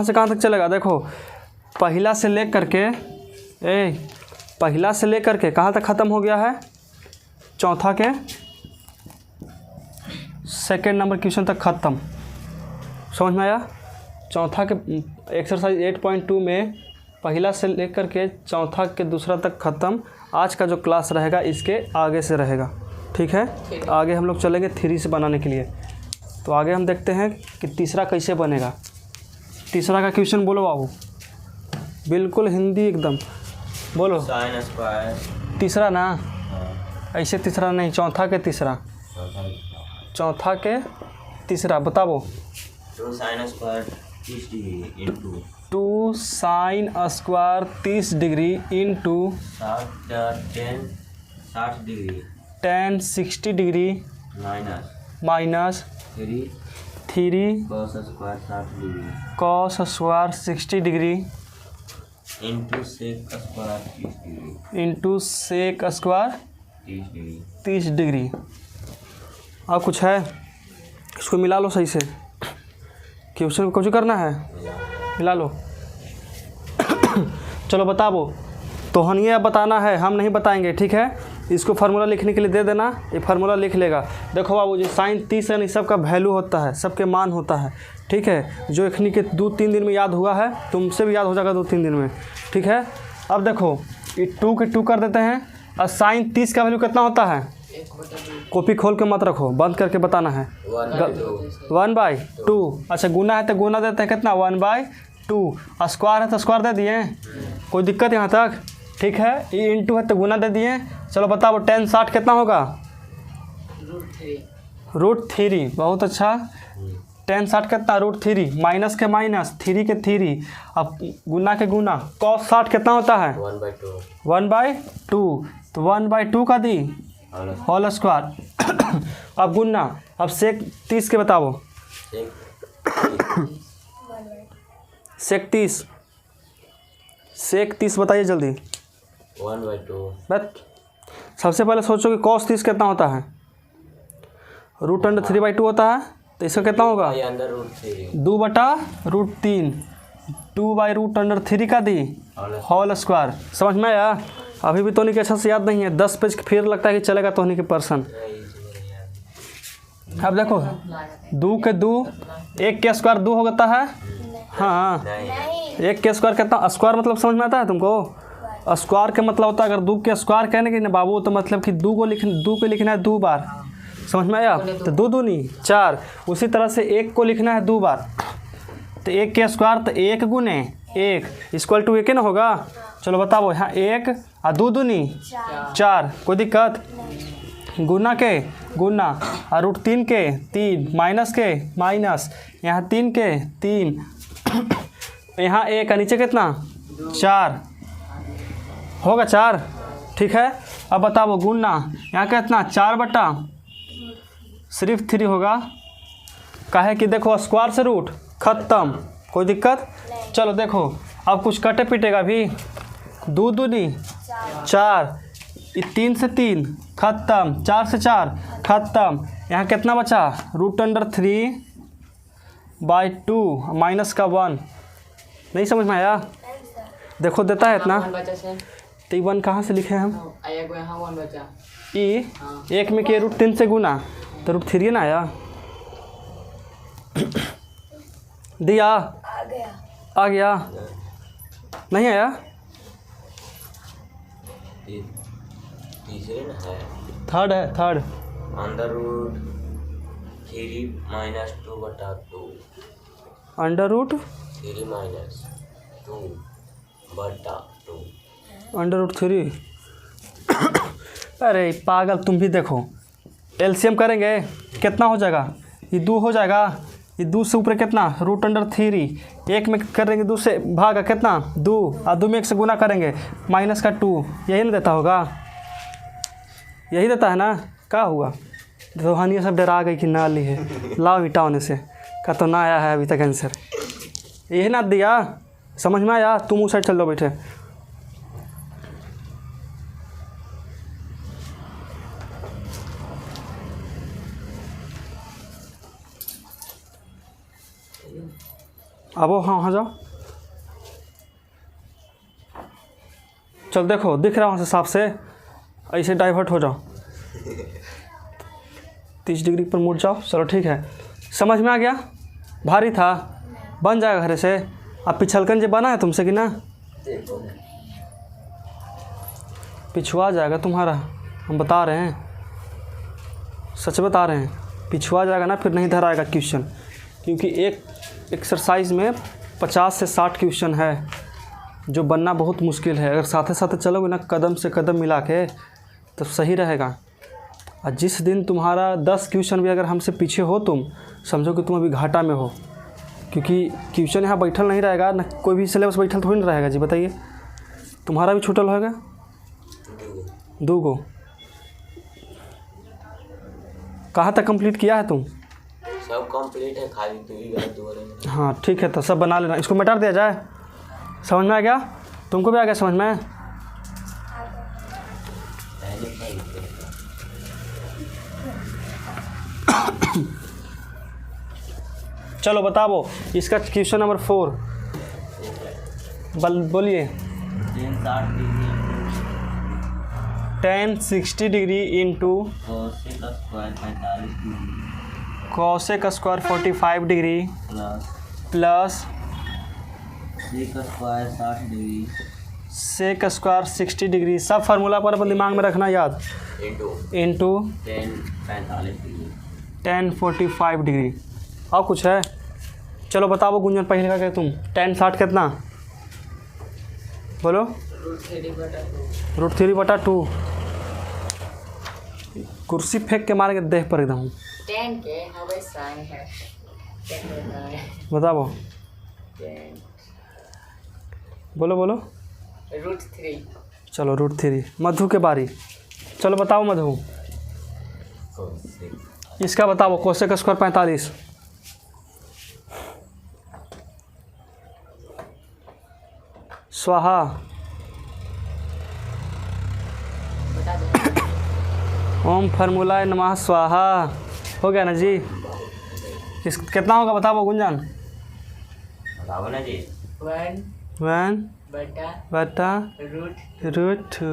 कहाँ तक चलेगा? देखो पहला से लेकर के कहाँ तक ख़त्म हो गया है? चौथा के सेकेंड नंबर क्वेश्चन तक ख़त्म। समझ में आया? चौथा के एक्सरसाइज 8.2 में पहला से लेकर के चौथा के दूसरा तक ख़त्म। आज का जो क्लास रहेगा इसके आगे से रहेगा, ठीक है? आगे हम लोग चलेंगे 3 से बनाने के लिए। तो आगे हम देखते हैं कि तीसरा कैसे बनेगा। तीसरा का क्वेश्चन बोलो बाबू, बिल्कुल हिंदी एकदम बोलो। Sine square. तीसरा ना, ऐसे तीसरा नहीं, चौथा के तीसरा। चौथा के तीसरा बताओ। 2 sine square 30 degree into 2 sine square 30 degree into 60 degree 10 60 degree minus 3 cos square 60 degree cos square 60 degree into sec square 30 degree into sec square 30 degree 30 degree. और कुछ है? इसको मिला लो सही से। क्वेश्चन को कुछ करना है, मिला लो। चलो बताओ। तो हनिए बताना है, हम नहीं बताएंगे, ठीक है? इसको फार्मूला लिखने के लिए दे देना, ये फार्मूला लिख लेगा। देखो बाबू जी, साइन 30 है, सबका वैल्यू होता है, सबके मान होता है, ठीक है? जो इखनी के 2-3 दिन में याद हुआ है, तुमसे भी याद हो जाएगा 2-3 दिन में, ठीक है? अब देखो ये 2 के 2 कर देते हैं। और साइन 30 का वैल्यू कितना होता है? कॉपी खोल के मत रखो, बंद करके बताना है। 1/2। अच्छा गुना है तो गुना देते हैं कितना? 1/2। स्क्वायर है तो स्क्वायर दे दिए, कोई दिक्कत यहाँ तक? ठीक है। ये इंटू है तो गुना दे दिए। चलो बताओ 10 60 कितना होगा? √3। बहुत अच्छा। 10 60 कितना? √3। माइनस के माइनस, 3 के 3। अब गुना के गुना, cos 60 कितना होता है? 1/2। तो 1/2 का दी होल स्क्वायर। अब गुना, अब सेक 30 के बताओ। सेक 30 बताइए जल्दी। 1/2। बस सबसे पहले सोचो कि cos 30 कितना होता है? √3/2 होता है, तो इसका कितना होगा? 2/√3। 2/√3 का दी होल स्क्वायर। समझ में आया? अभी भी तोनी के अच्छा से याद नहीं है, 10 पेज फिर लगता है कि चलेगा तोनी के पर्सन। अब देखो 2 के 2, 1 के स्क्वायर 2 होता है। हाँ, 1 के स्क्वायर कितना? स्क्वायर मतलब समझ में आता है तुमको? स्क्वायर का मतलब होता है, अगर 2 के स्क्वायर कहने के ना बाबू, तो मतलब कि 2 को लिखना है 2 बार। समझ में आया? तो 2 दूनी 4। उसी तरह से 1 को लिखना है 2 बार, तो 1 के स्क्वायर तो 1 गुने 1 इक्वल टू 1 ना होगा। चलो बताओ, यहाँ 1 और 2 दूनी 4, कोई दिक्कत? गुना के गुना, और √3 के 3, माइनस के माइनस, यहाँ 3 के 3, यहाँ 1 नीचे कितना? 4 होगा 4, ठीक है। अब बताओ गुना, यहाँ कितना? 4 सिर्फ 3 होगा। काहे कि देखो स्क्वायर से रूट खत्म, कोई दिक्कत? चलो देखो अब कुछ कटे पिटेगा भी। 2 दूनी 4, 3 से 3 खत्म, 4 से 4 खत्म। यहाँ कितना बचा? √3/2 माइनस का 1। नहीं समझ में आया? देखो देता है इतना। तो 1 कहाँ से लिखे हम? एक में किए √3 से गुना, तो √3 ना आया? दिया? आ गया? नहीं आया? थर्ड है, थर्ड। √3 माइनस 2/2। √3 माइनस 2/2। √3। अरे पागल तुम भी देखो, एलसीएम करेंगे कितना हो जाएगा? ये 2 हो जाएगा, ये 2 से ऊपर कितना? √3। 1 में करेंगे 2 से भागा कितना? 2, और 2 में 1 से गुना करेंगे माइनस का 2। यही ना देता होगा? यही देता है ना? क्या हुआ? तो हानिया सब डरा गई कि ना ली है, लाओ इटा होने से का तो ना आया है अभी तक आंसर। यही ना दिया? समझ में आया? तुम उस साइड चल लो बैठे। अब हाँ वहाँ जाओ, चल देखो दिख रहा है वहाँ से साफ से, ऐसे डाइवर्ट हो जाओ, 30 डिग्री पर मुड़ जाओ। चलो ठीक है, समझ में आ गया? भारी था, बन जाएगा घरे से। अब पिछलकन जो बना है तुमसे कि ना, पिछुआ जाएगा तुम्हारा, हम बता रहे हैं, सच बता रहे हैं, पिछुआ जाएगा ना, फिर नहीं धर आएगा क्वेश्चन, क्योंकि एक एक्सरसाइज में 50 से 60 क्वेश्चन है जो बनना बहुत मुश्किल है। अगर साथ साथ चलोगे ना कदम से कदम मिला के तो सही रहेगा। और जिस दिन तुम्हारा 10 क्वेश्चन भी अगर हमसे पीछे हो तुम, समझो कि तुम अभी घाटा में हो, क्योंकि क्वेश्चन यहाँ बैठल नहीं रहेगा ना, कोई भी सिलेबस बैठल थोड़ी नहीं रहेगा जी। बताइए, तुम्हारा भी छूटल होगा 2 गो। कहाँ तक कंप्लीट किया है तुम? सब कंप्लीट है, खाली तू ही गलत हो रहे हैं। हाँ ठीक है, तो सब बना लेना, इसको मिटा दिया जाए। समझ में आ गया? तुमको भी आ गया समझ में? चलो बताओ इसका क्वेश्चन नंबर 4 बोलिए। 10 60 degree into cosec square 45 degree plus sec square 60 degree. सब फार्मूला पर अपन दिमाग में रखना याद, इंटू 10 45 डिग्री। और कुछ है? चलो बताओ गुंजन, पहले का क्या तुम? 10 60 कितना बोलो? √3/2। कुर्सी फेंक के मारेंगे देह पर एकदम। 10 के हमें साइन है, बताओ, बोलो बोलो। √3। चलो √3। मधु के बारी, चलो बताओ मधु, इसका बताओ कोसेक स्क्वायर 45। स्वाहा। बता दो। ओम फार्मूला नमः स्वाहा। हो गया ना जी? इस कितना होगा बताओ गुंजन? बताओ ना जी। 1 बटा √2।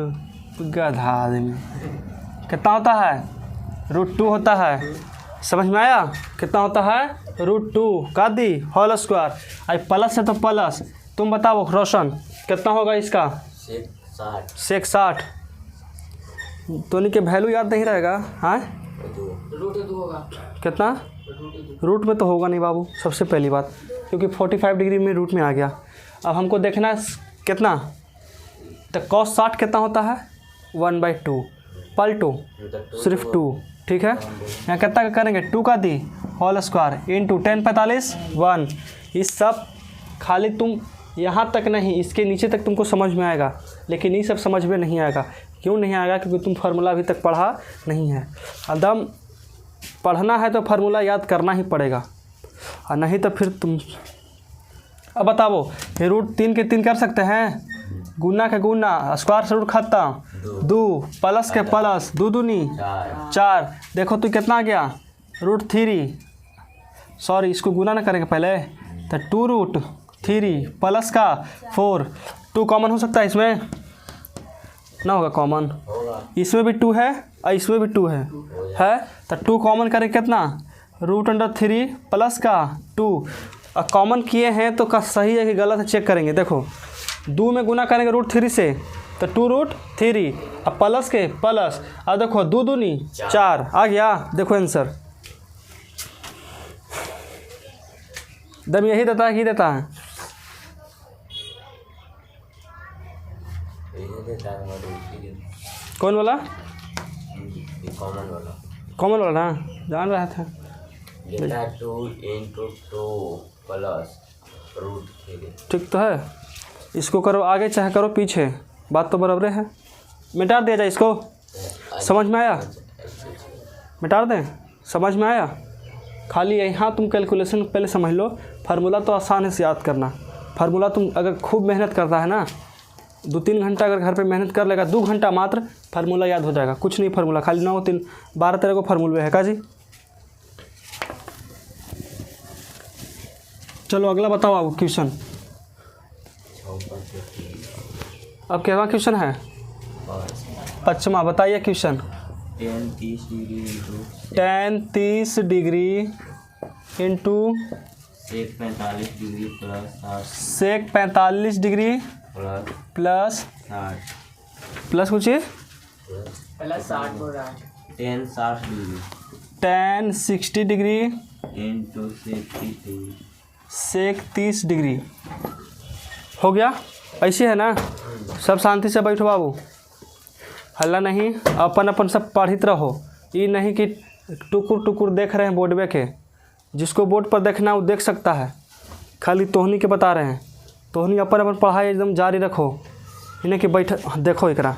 गधा आदमी। कितना होता है? √2 होता है। समझ में आया? कितना होता है? √2 का the whole square. I plus है तो प्लस। तुम बताओ रोशन, कितना होगा इसका? सेक 60। तो इनके वैल्यू याद नहीं रहेगा? हाँ √2 होगा। कितना? रूट में तो होगा नहीं बाबू, सबसे पहली बात, क्योंकि 45 डिग्री में रूट में आ गया। अब हमको देखना है कितना, तो cos 60 कितना होता है? 1/2 पलटू, सिर्फ 2। ठीक है, यहाँ कितना का करेंगे? 2 का दी होल स्क्वायर इंटू 10 45 1। इस सब खाली तुम यहाँ तक नहीं, इसके नीचे तक तुमको समझ में आएगा, लेकिन ये सब समझ में नहीं आएगा। क्यों नहीं आएगा? क्योंकि तुम फार्मूला अभी तक पढ़ा नहीं है। एकदम पढ़ना है तो फार्मूला याद करना ही पड़ेगा, और नहीं तो फिर तुम। अब बताओ, ये √3 के 3 कर सकते हैं? गुना के गुना, स्क्वायर से रूट खत्म, 2 प्लस के प्लस, 2 दूनी 4। देखो तो कितना आ गया? √3। सॉरी, इसको गुना ना करेंगे पहले, तो 2√3 प्लस का 4। 2 कॉमन हो सकता है इसमें? ना होगा कॉमन, इसमें भी 2 है और इसमें भी 2 है तो 2 कॉमन करें कितना? √3 प्लस का 2। और कॉमन किए हैं तो का सही है कि गलत है चेक करेंगे। देखो 2 में गुना करेंगे √3 से तो 2√3 और प्लस के प्लस, और देखो 2 दूनी 4 आ गया। देखो आंसर दम यही देता है कि देता है? कौन वाला? कॉमन वाला ना, जान रहा था। 2 × 2 प्लस √3। ठीक तो है, इसको करो आगे चाहे करो पीछे, बात तो बराबर है। मिटा दिया जाए इसको। समझ में आया? मिटा दें? समझ में आया? खाली यहाँ तुम कैलकुलेशन पहले समझ लो। फार्मूला तो आसान है से याद करना। फार्मूला तुम अगर खूब मेहनत करता है ना, 2-3 घंटा अगर घर पे मेहनत कर लेगा, 2 घंटा मात्र, फार्मूला याद हो जाएगा। कुछ नहीं फार्मूला, खाली 9 3 12 13 को फार्मूले है का जी। चलो अगला बताओ आप क्वेश्चन। अब क्या क्वेश्चन है? 5वां बताइए question. tan 30 degree into tan 30 degree into sec 45 degree plus 60 sec 45 degree plus 60 plus कुछ पहला 60 हो रहा है। tan 60 degree tan 60 degree into sec 30 degree sec 30 degree हो गया। ऐसे है ना, सब शांति से बैठो बाबू, हल्ला नहीं, अपन अपन सब पढ़ित रहो। ये नहीं कि टुकुर टुकुर देख रहे हैं बोर्ड पे के, जिसको बोर्ड पर देखना वो देख सकता है, खाली तोहनी के बता रहे हैं। तोहनी अपन अपन पढ़ाई एकदम जारी रखो, इन्हें कि बैठ देखो एकरा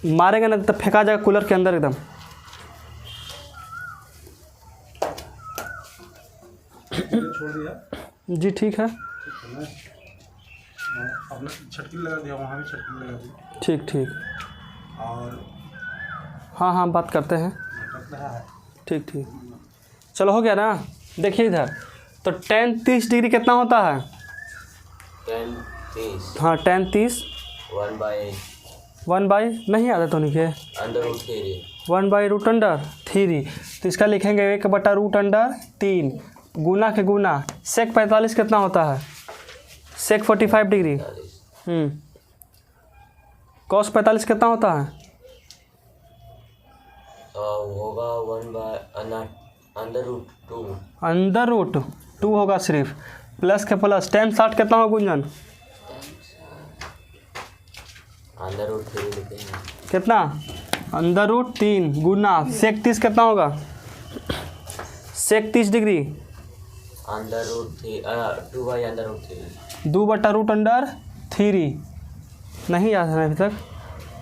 मारेंगे ना तो फेंका जाएगा कूलर के अंदर एकदम। छोड़ दिया जी ठीक है, आपने छटकी लगा दिया, वहाँ भी छटकी लगा दी ठीक ठीक, और हाँ हाँ बात करते हैं, कट रहा है। ठीक ठीक। चलो हो गया ना। देखिए इधर तो tan 30 डिग्री कितना होता है? tan 30 हाँ tan 30 1 बाई नहीं आता तो नहीं के under root 3 1 by root under 3, तो इसका लिखेंगे 1 बटा रूट अंडर 3 गुना के गुना सेक 45 कितना होता है? सेक 45 डिग्री कॉस 45 कितना होता है? होगा 1 बाई अंडर रूट 2 होगा सिर्फ, प्लस के प्लस tan 60 कितना होगा गुंजन? अंडर रूट 3 लिखते हैं कितना? अंडर रूट 3 गुना सेक 30 कितना होगा? Sec 30 degree under root 3 2 by under root 3 2 बटा रूट अंडर 3। नहीं याद है अभी तक,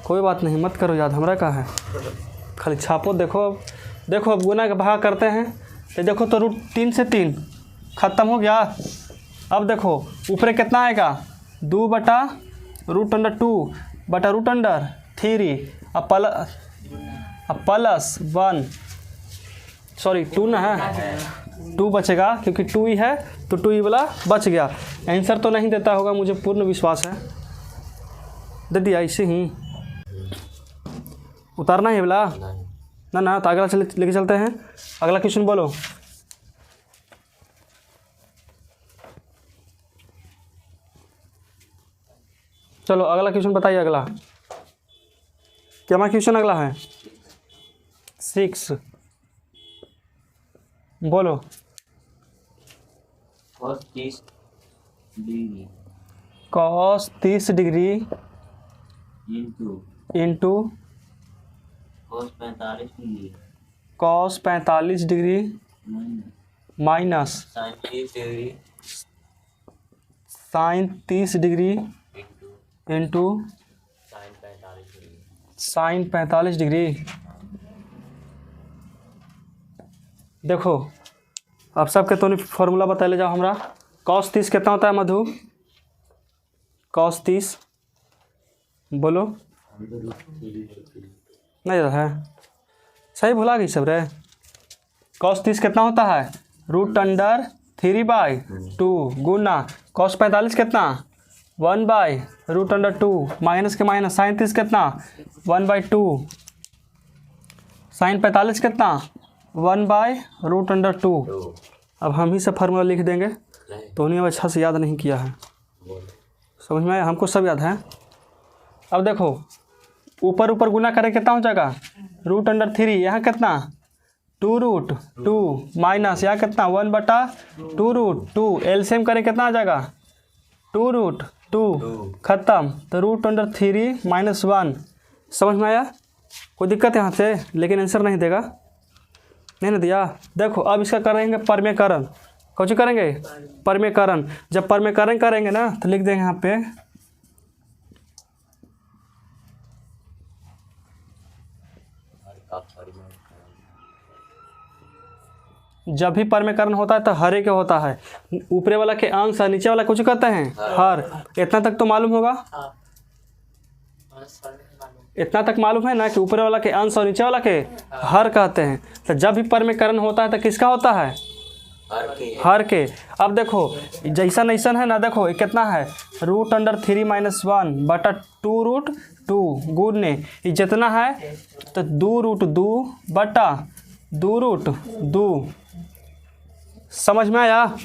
कोई बात नहीं, मत करो याद, हमारा कहाँ है, खाली छापो। देखो अब गुना का भाग करते हैं तो देखो तो रूट 3 से 3 ख़त्म हो गया। अब देखो ऊपर कितना आएगा? 2 बटा रूट अंडर 2 बटा रूट अंडर 3 अब प्लस 1 सॉरी 2 ना है, 2 बचेगा क्योंकि 2 ही है तो 2 ही वाला बच गया। आंसर तो नहीं देता होगा, मुझे पूर्ण विश्वास है, दे दिया ऐसे ही। उतारना है वाला ना तो अगला लेके चलते हैं। अगला क्वेश्चन बोलो। चलो अगला क्वेश्चन बताइए। अगला क्या क्वेश्चन अगला है? 6 बोलो। cos 30 degree cos 30 degree into cos 45 degree minus sin 30 degree into sin 45 degree sin 45 degree. देखो अब सबके तो फॉर्मूला बता ले जाओ हमरा। cos 30 कितना होता है मधु? cos 30 बोलो। नहीं है, सही भुला गई सब रे। cos 30 कितना होता है? रूट अंडर 3 बाई 2 गुना cos 45 कितना? 1 बाई रूट अंडर 2 माइनस के माइनस sin 30 कितना? 1 बाई 2 sin 45 कितना? 1 बाई रूट अंडर 2। अब हम ही से फार्मूला लिख देंगे, तो उन्हें अच्छा से याद नहीं किया है, समझ में आया? हमको सब याद है। अब देखो ऊपर ऊपर गुना करें कितना हो जाएगा? रूट अंडर 3, यहाँ कितना? 2 रूट 2 माइनस यहाँ कितना? 1 बटा 2 रूट 2 एलसीएम करें कितना आ जाएगा? 2 रूट 2 खत्म, तो रूट अंडर 3 माइनस 1। समझ में आया? कोई दिक्कत यहाँ से? लेकिन आंसर नहीं देगा, नहीं ना दिया। देखो अब इसका करेंगे परमेकरण। कौन सी करेंगे? परमेकरण। जब परमेकरण करेंगे ना तो लिख देंगे यहाँ पे जब भी परमेकरण होता है तो हरे के होता है, ऊपरे वाला के अंश और नीचे वाला कुछ कहते हैं हर। इतना तक तो मालूम होगा, इतना तक मालूम है ना कि ऊपरे वाला के अंश और नीचे वाला के हर कहते हैं। तो जब भी परमेकरण होता है तो किसका होता है? हर के। अब देखो जैसा नैसन है ना, देखो ये कितना है, √3 - 1 बटा 2√2 गुने ये जितना है तो 2√2 बटा 2√2। समझ में आया?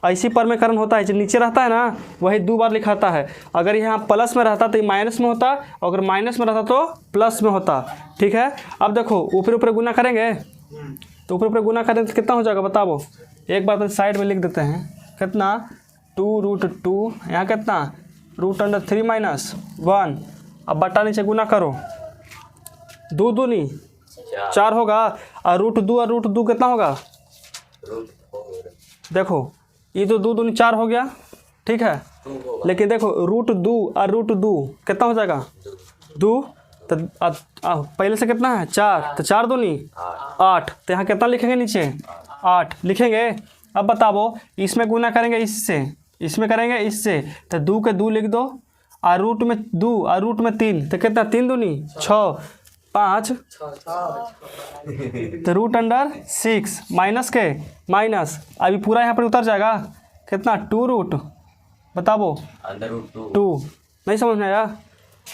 ऐसी परमेकरण होता है, जो नीचे रहता है ना वही 2 बार लिखाता है। अगर यहाँ प्लस में रहता तो ये माइनस में होता, अगर माइनस में रहता तो प्लस में होता। ठीक है, अब देखो ऊपर ऊपर गुना करेंगे तो ऊपर ऊपर गुना करेंगे तो कितना हो जाएगा बताओ? एक बार तो साइड में लिख देते हैं, कितना 2√2, यहाँ कितना √3 - 1, अब बटा नीचे गुना करो, 2 दूनी 4 होगा, और √2 और √2 कितना होगा? देखो ये तो 2 दूनी 4 हो गया, ठीक है, लेकिन देखो √2 और √2 कितना हो जाएगा? 2, तो पहले से कितना है 4, तो 4 दूनी 8, तो यहाँ कितना लिखेंगे नीचे? 8 लिखेंगे। अब बताओ इसमें गुना करेंगे इससे, इसमें करेंगे इससे, तो 2 के 2 लिख दो, और रूट में 2 और रूट में 3, तो कितना 3 दूनी 6, 5, तो √6 माइनस के माइनस, अभी पूरा यहाँ पर उतर जाएगा, कितना 2 बताओ √2। नहीं समझ में आया?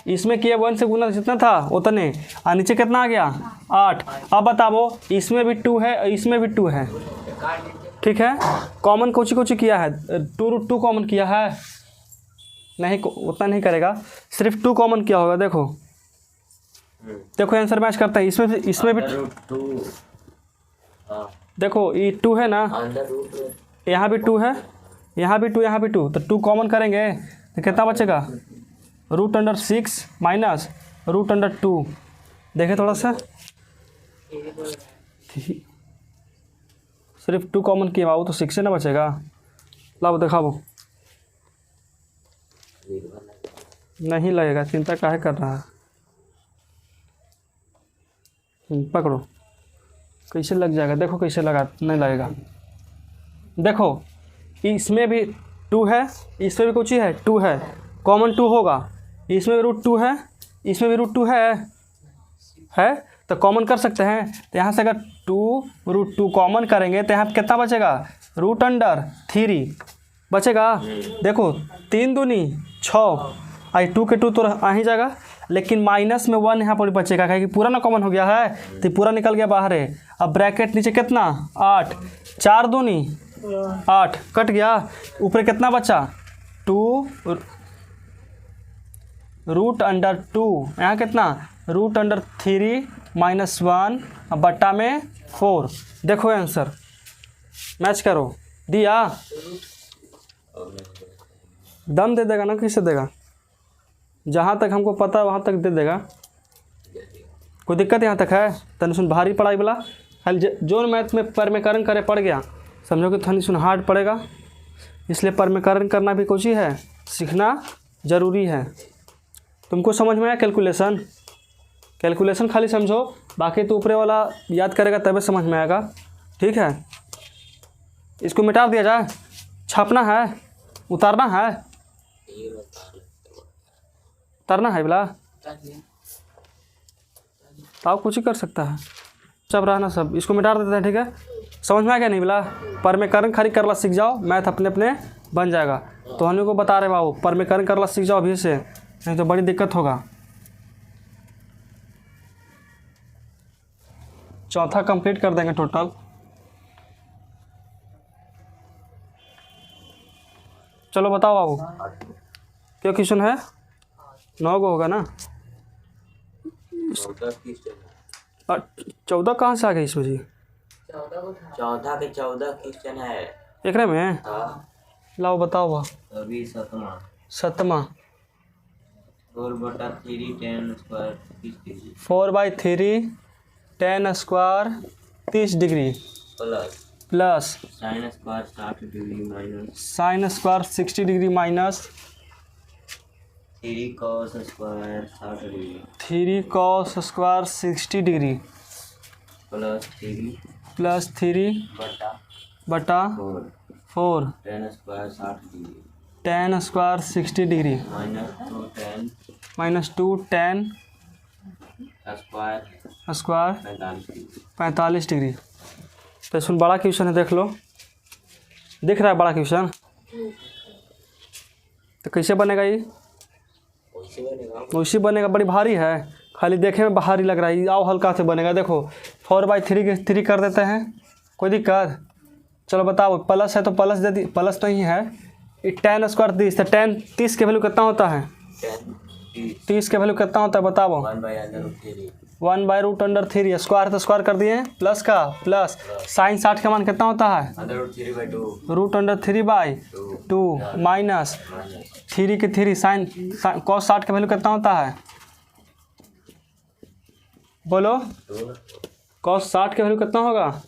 इसमें किया 1 से गुना जितना था उतने, और नीचे कितना आ गया 8। अब बताओ इसमें भी 2 है, इसमें भी 2 है, ठीक है, कॉमन कोची किया है, 2√2 कॉमन किया है, नहीं उतना नहीं करेगा, सिर्फ 2 कॉमन किया होगा। देखो देखो आंसर मैच करता है, इसमें भी देखो ये 2 है ना, यहाँ भी 2 है, यहाँ भी 2, यहाँ भी 2, तो 2 कॉमन करेंगे तो कितना बचेगा? √6 माइनस √2। देखे थोड़ा सा, सिर्फ 2 कॉमन किया बाबू, तो 6 से ना बचेगा। लाओ दिखाओ, नहीं लगेगा, चिंता काहे कर रहा है? पकड़ो, कैसे लग जाएगा? देखो कैसे लगा, नहीं लगेगा। देखो इसमें भी 2 है, इसमें भी कुछ ही है 2 है, कॉमन 2 होगा, इसमें भी √2 है, इसमें भी √2 है, तो कॉमन कर सकते हैं। तो यहाँ से अगर 2√2 कॉमन करेंगे तो यहाँ कितना बचेगा? √3 बचेगा। देखो 3 दूनी 6, आई 2 के 2 तो आ ही जाएगा, लेकिन माइनस में 1 यहाँ पर बचेगा, क्योंकि पूरा ना कॉमन हो गया है, तो पूरा निकल गया बाहर है। अब ब्रैकेट नीचे कितना 8, 4 दूनी 8 कट गया, ऊपर कितना बचा 2 √2, यहाँ कितना √3 - 1 बट्टा में 4। देखो आंसर मैच करो, दिया दम दे देगा ना, किससे देगा? जहाँ तक हमको पता है वहाँ तक दे देगा, कोई दिक्कत यहाँ तक है? तनि सुन भारी पढ़ाई वाला, खाली जो मैथ में परमेकरण करे पड़ गया, समझो कि तनि सुन हार्ड पड़ेगा, इसलिए परमेकरण करना भी कुछ ही है, सीखना ज़रूरी है। तुमको समझ में आया कैलकुलेशन? कैलकुलेशन खाली समझो, बाकी तो ऊपरे वाला याद करेगा तभी समझ में आएगा, ठीक है। इसको मिटा दिया जाए, छापना है, उतारना है, उतारना है बोला, तो कुछ ही कर सकता है, सब रहना सब, इसको मिटा देते हैं, ठीक है। समझ में आ गया नहीं बोला? परमेकरण खाली करला सीख जाओ, मैथ अपने अपने बन जाएगा। तो हम लोग को बता रहे बाबू, परमेकरण करला सीख जाओ अभी से, नहीं तो बड़ी दिक्कत होगा। चौथा कंप्लीट कर देंगे टोटल। चलो बताओ बाबू, क्या क्वेश्चन है? 9 गो होगा ना, 14 कहाँ से आ गई इसमें जी? 14 के 14 क्वेश्चन है एक में। लाओ बताओ बा। अभी 7वां 4/3 tan square 30 degree 4/3 tan square 30 degree plus sin square 60 degree minus sin square 60 degree minus 3 cos square 60 degree 3 cos square 60 degree plus 3 बटा 4 tan square 60 degree tan square 60 degree minus 2 tan square 45 degree. तो सुन बड़ा question है, देख लो, दिख रहा है बड़ा question? तो कैसे बनेगा ये? वैसे बनेगा, बड़ी भारी है, खाली देखे में भारी लग रहा है। आओ हल्का से बनेगा। देखो 4/3 के 3 कर देते हैं, कोई दिक्कत? चलो बताओ, प्लस है तो प्लस दे दी, प्लस नहीं है। ये 10 स्क्वायर 30, तो 10 30 के वैल्यू कितना होता है? 30 के वैल्यू कितना होता है बताओ? 1/√3। स्क्वायर तो स्क्वायर कर दिए, प्लस का प्लस। साइन 60 का मान कितना होता है? √3/2 माइनस 3 के 3 साइन कॉस 60 का वैल्यू कितना होता है? बोलो, कॉस 60 के वैल्यू कितना होगा?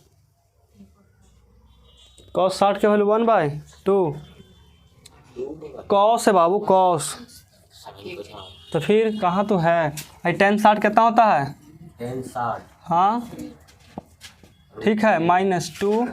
कॉस 60 के वैल्यू 1/2 कॉस है बाबू, कॉस। तो फिर कहाँ तो है? tan 60 कितना होता है? 10 60 हाँ ठीक है, -2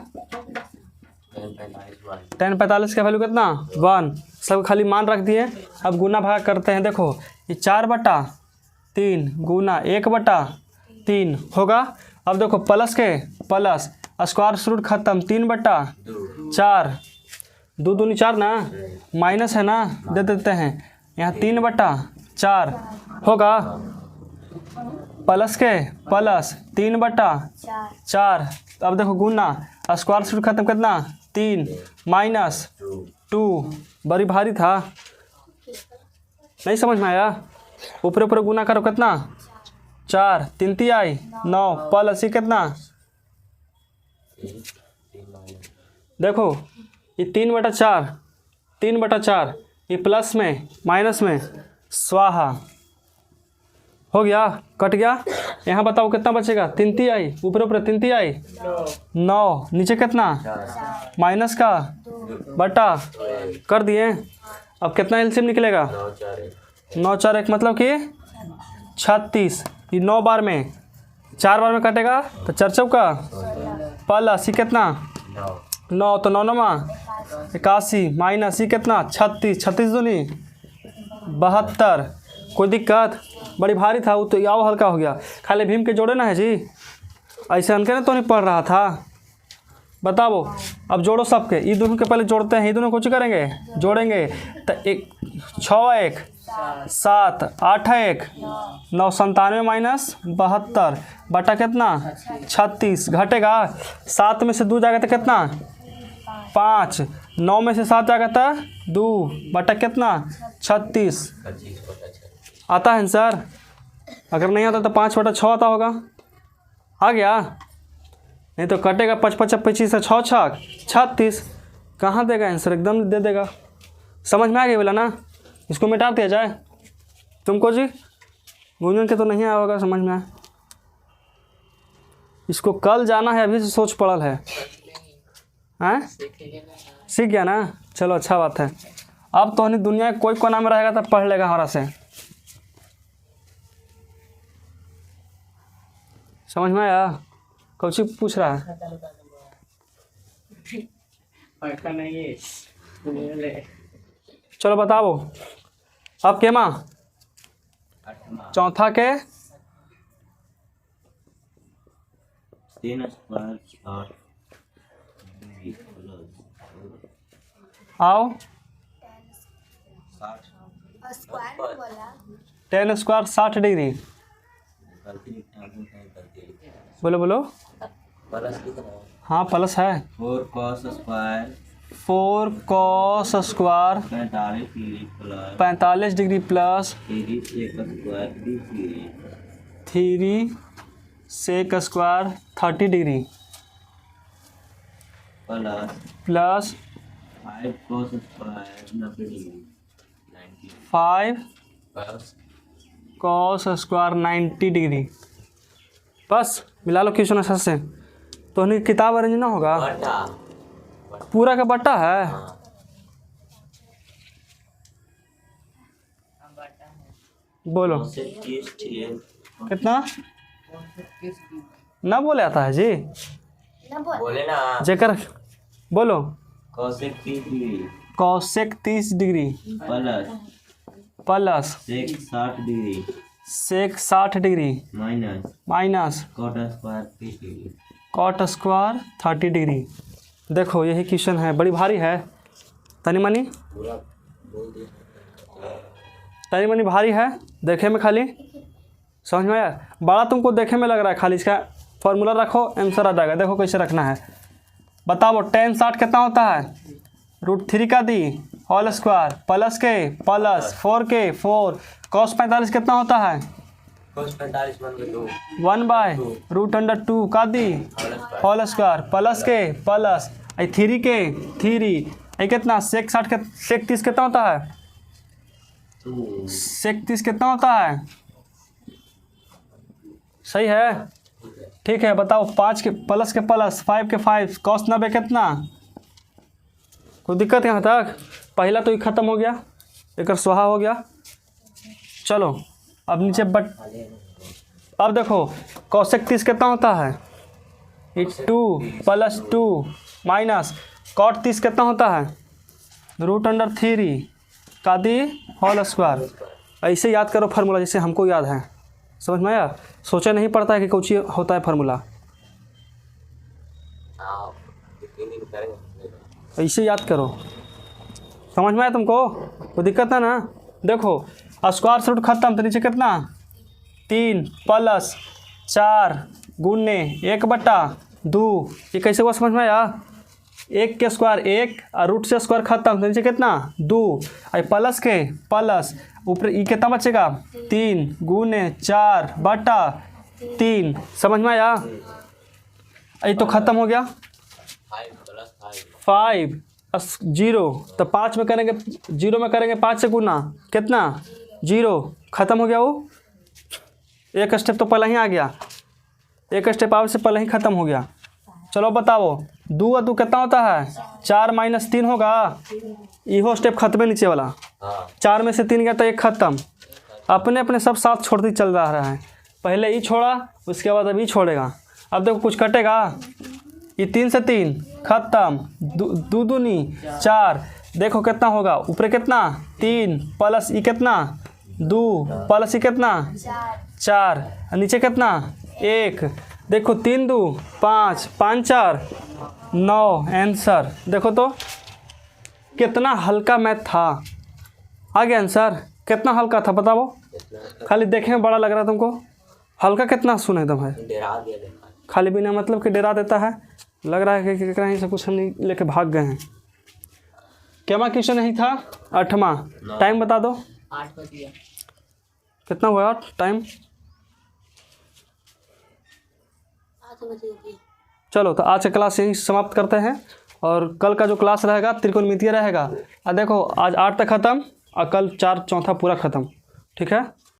tan 45 का वैल्यू कितना? 1। सब खाली मान रख दिए। अब गुना भाग करते हैं। देखो ये 4/3 गुना 1/3 होगा। अब देखो प्लस के प्लस, स्क्वायर रूट खत्म, 3/4 2 दूनी 4 ना, माइनस है ना, दे देते हैं यहाँ 3/4 होगा। प्लस के प्लस 3/4। अब देखो गुना, स्क्वायर रूट खत्म कितना? 3 -2। बड़ी भारी था, नहीं समझ में आया? ऊपर ऊपर गुना करो कितना? 4 3 3 9 प्लस ये कितना? देखो ये 3/4 ये प्लस में माइनस में स्वाहा हो गया, कट गया। यहाँ बताओ कितना बचेगा? 3 3 ऊपर ऊपर 3 3 9 नीचे कितना? माइनस का बटा कर दिए। अब कितना एलसीएम निकलेगा? 9 4 1 मतलब कि 36। ये 9 बार में 4 बार में कटेगा तो 4 चौका प्लस ये कितना? 9 तो 9 9 81 माइनस ये कितना? 36 36 दूनी 72। कोई दिक्कत? बड़ी भारी था वो तो, आओ हल्का हो गया। खाली भीम के जोड़े ना है जी, ऐसे अनके ना तो नहीं पढ़ रहा था। बताओ अब जोड़ो सबके, ये दोनों के पहले जोड़ते हैं। ये दोनों कुछ करेंगे, जोड़ेंगे तो 6 1 7 8 1 9 97 माइनस 72 बटा कितना? 36 घटेगा। 7 में से 2 जाएगा तो कितना? 5। 9 में से 7 जाएगा तो 2 बटा कितना? 36 आता है आंसर। अगर नहीं आता तो 5/6 आता होगा। आ गया? नहीं तो कटेगा 5 5 25 से 6 6 36। कहाँ देगा आंसर? एकदम दे देगा। समझ में आ गया बोला ना? इसको मिटा दिया जाए तुमको जी? गुंजन के तो नहीं आया होगा समझ में। इसको कल जाना है, अभी से सोच पड़ल है। हैं? सीख गया ना? चलो अच्छा बात है। अब तो नहीं दुनिया कोई कोना में रहेगा तो पढ़ लेगा हमारा से। समझ में आया? कौची पूछ रहा है? चलो बताओ अब के माँ चौथा के 3 स्क्वायर 60 आओ 10 स्क्वायर 60 डिग्री। बोलो बोलो। हाँ प्लस है। 4 cos square 4 cos square 45 degree plus 3 sec square 30 degree plus 5 cos square 90 degree 5 cos square 90 degree. बस मिला लो क्वेश्चन अच्छा से। तो नहीं किताब अरेंज ना होगा? पूरा का बट्टा है। बोलो कितना? ना बोले आता है जी? बोले ना जेकर बोलो। cosec 30 degree cosec 30 degree plus sec 60 degree sec 60 degree minus minus cot square 30 degree cot square 30 degree. देखो यही क्वेश्चन है, बड़ी भारी है, तनी मनी पूरा बोल दिया। तनी मनी भारी है देखे में, खाली समझ में आया। बड़ा तुमको देखे में लग रहा है, खाली इसका फॉर्मूला रखो आंसर आ जाएगा। देखो कैसे रखना है, बताओ। tan 60 कितना होता है? √3 का दी होल स्क्वायर प्लस के प्लस 4 के 4 cos 45 कितना होता है? cos 45 1 के 2 1/√2 का दी होल स्क्वायर प्लस के प्लस 3 के 3 कितना sec 60 के sec 30 कितना होता है? 2 sec 30 कितना होता है? सही है, ठीक है। बताओ 5 के प्लस 5 के 5 cos 90 कितना? कोई दिक्कत यहाँ तक? पहला तो ये ख़त्म हो गया, एक स्वाहा हो गया। चलो अब नीचे अब देखो cosec 30 कितना होता है? 2 + 2 माइनस cot 30 कितना होता है? √3 का दी होल स्क्वायर। ऐसे याद करो फार्मूला जैसे हमको याद है, समझ में आया? सोचा नहीं पड़ता है कि कुछ होता है फार्मूला, ऐसे याद करो। समझ में आया तुमको? कोई दिक्कत है ना? देखो स्क्वायर से रूट खत्म, तो नीचे कितना 3 + 4 गुने 1/2। ये कैसे हुआ समझ में आया? 1 के स्क्वायर 1 और रूट से स्क्वायर खत्म, तो नीचे कितना 2 और प्लस के प्लस ऊपर ये कितना बचेगा 3 गुने 4/3। समझ में आया? ये तो ख़त्म हो गया 5 0, तो 5 में करेंगे 0 में करेंगे 5 से गुना कितना 0, ख़त्म हो गया। वो एक स्टेप तो पहले ही आ गया, एक स्टेप आवे से पहले ही ख़त्म हो गया। चलो बताओ 2 और 2 कितना होता है? 4 - 3 होगा। इहो स्टेप खत्म है नीचे वाला, 4 में से 3 गया तो 1 ख़त्म। अपने अपने सब साथ छोड़ते चल रहा है, पहले ये छोड़ा उसके बाद अभी छोड़ेगा। अब देखो कुछ कटेगा, ये 3 से 3 खत्म, 2 दूनी 4। देखो कितना होगा, ऊपर कितना 3 प्लस ये कितना 2 प्लस ये कितना 4, नीचे कितना 1। देखो 3 2 5 5 4 9 आंसर। देखो तो कितना हल्का मैथ था, आ गया आंसर। कितना हल्का था बताओ? खाली देखने में बड़ा लग रहा है तुमको, हल्का कितना सुन एकदम है, खाली बिना मतलब कि डरा देता है। लग रहा है कि कहीं से कुछ हम लेके भाग गए हैं। क्या क्वेश्चन नहीं था? 8वां। टाइम बता दो 8 बज गया। कितना हुआ टाइम? चलो तो आज का क्लास यही समाप्त करते हैं, और कल का जो क्लास रहेगा त्रिकोणमितीय रहेगा। देखो आज 8 तक ख़त्म और कल 4 चौथा पूरा ख़त्म, ठीक है।